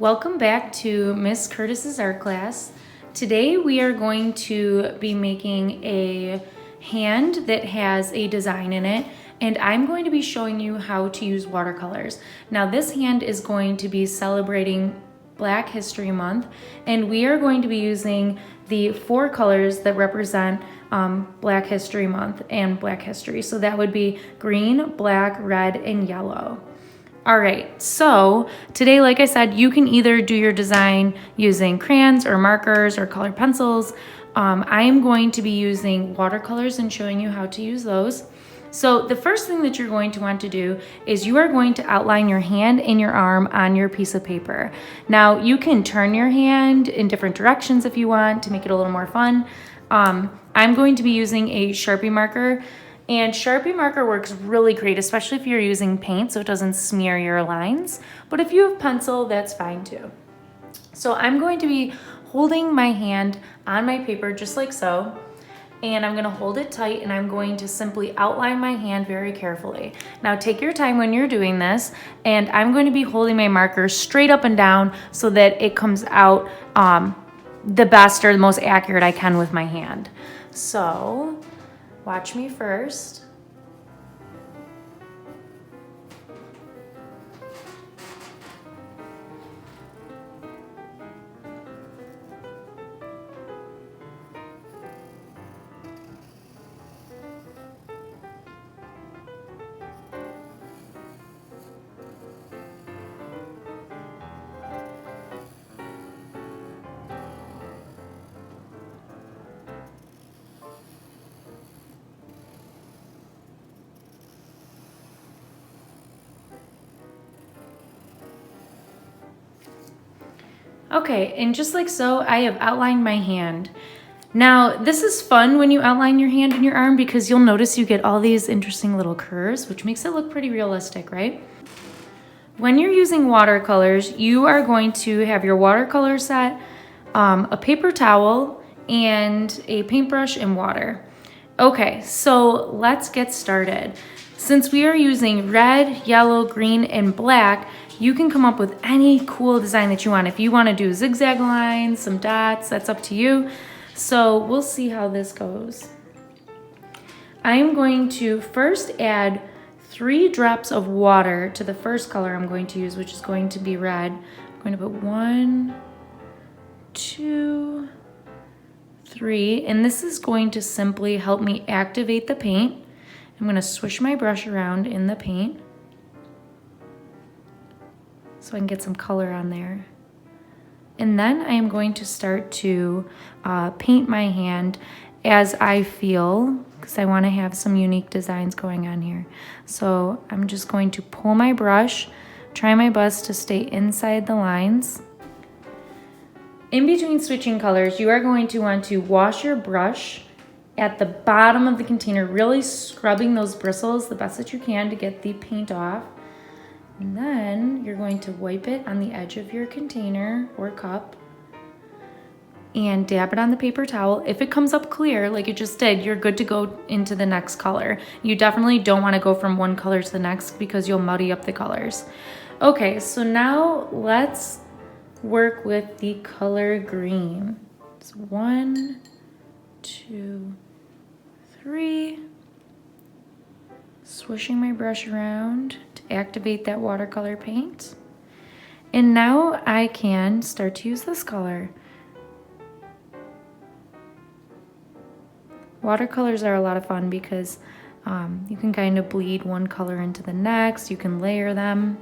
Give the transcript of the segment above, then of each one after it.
Welcome back to Miss Curtis's art class. Today we are going to be making a hand that has a design in it, and I'm going to be showing you how to use watercolors. Now this hand is going to be celebrating Black History Month, and we are going to be using the 4 colors that represent Black History Month and Black history. So that would be green, black, red, and yellow. All right, so today, like I said, you can either do your design using crayons or markers or colored pencils. I am going to be using watercolors and showing you how to use those. So the first thing that you're going to want to do is you are going to outline your hand and your arm on your piece of paper. Now you can turn your hand in different directions if you want to make it a little more fun. I'm going to be using a Sharpie marker. And Sharpie marker works really great, especially if you're using paint so it doesn't smear your lines. But if you have pencil, that's fine too. So I'm going to be holding my hand on my paper just like so. And I'm gonna hold it tight and I'm going to simply outline my hand very carefully. Now take your time when you're doing this, and I'm going to be holding my marker straight up and down so that it comes out the best or the most accurate I can with my hand. So watch me first. Okay, and just like so, I have outlined my hand. Now, this is fun when you outline your hand and your arm because you'll notice you get all these interesting little curves, which makes it look pretty realistic, right? When you're using watercolors, you are going to have your watercolor set, a paper towel, and a paintbrush and water. Okay, so let's get started. Since we are using red, yellow, green, and black, you can come up with any cool design that you want. If you want to do zigzag lines, some dots, that's up to you. So we'll see how this goes. I am going to first add 3 drops of water to the first color I'm going to use, which is going to be red. I'm going to put 1, 2, 3, and this is going to simply help me activate the paint. I'm going to swish my brush around in the paint so I can get some color on there. And then I am going to start to paint my hand as I feel, because I want to have some unique designs going on here. So I'm just going to pull my brush, try my best to stay inside the lines. In between switching colors, you are going to want to wash your brush at the bottom of the container, really scrubbing those bristles the best that you can to get the paint off. And then you're going to wipe it on the edge of your container or cup and dab it on the paper towel. If it comes up clear like it just did, you're good to go into the next color. You definitely don't want to go from one color to the next because you'll muddy up the colors. Okay, so now let's work with the color green. It's 1, 2, 3. Swishing my brush around to activate that watercolor paint. And now I can start to use this color. Watercolors are a lot of fun because you can kind of bleed one color into the next, you can layer them.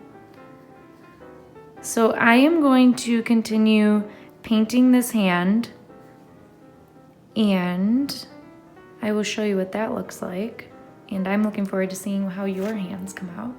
So I am going to continue painting this hand, and I will show you what that looks like. And I'm looking forward to seeing how your hands come out.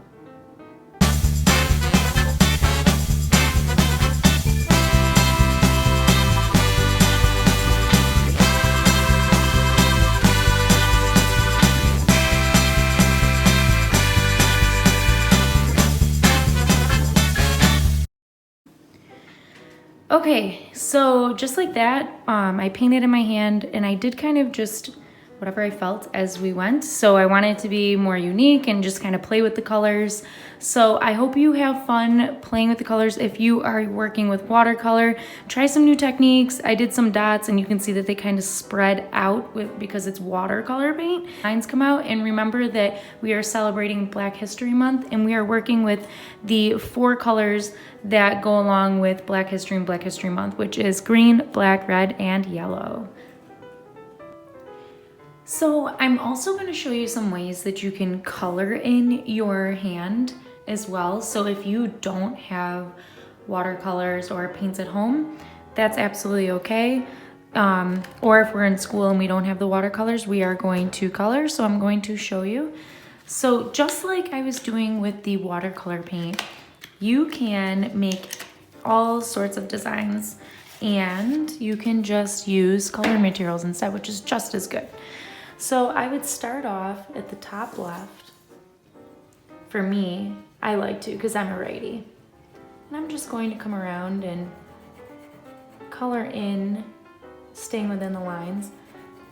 Okay, so just like that, I painted in my hand, and I did kind of just whatever I felt as we went. So I wanted it to be more unique and just kind of play with the colors. So I hope you have fun playing with the colors. If you are working with watercolor, try some new techniques. I did some dots and you can see that they kind of spread out because it's watercolor paint. Lines come out, and remember that we are celebrating Black History Month and we are working with the 4 colors that go along with Black History and Black History Month, which is green, black, red, and yellow. So I'm also going to show you some ways that you can color in your hand as well. So if you don't have watercolors or paints at home, that's absolutely okay. Or if we're in school and we don't have the watercolors, we are going to color. So I'm going to show you. So just like I was doing with the watercolor paint, you can make all sorts of designs and you can just use color materials instead, which is just as good. So I would start off at the top left. For me, I like to because I'm a righty. And I'm just going to come around and color in, staying within the lines.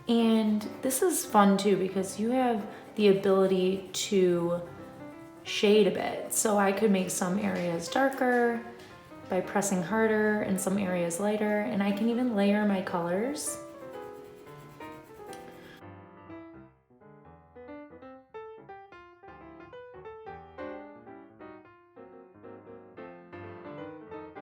And this is fun too because you have the ability to shade a bit. So I could make some areas darker by pressing harder and some areas lighter. And I can even layer my colors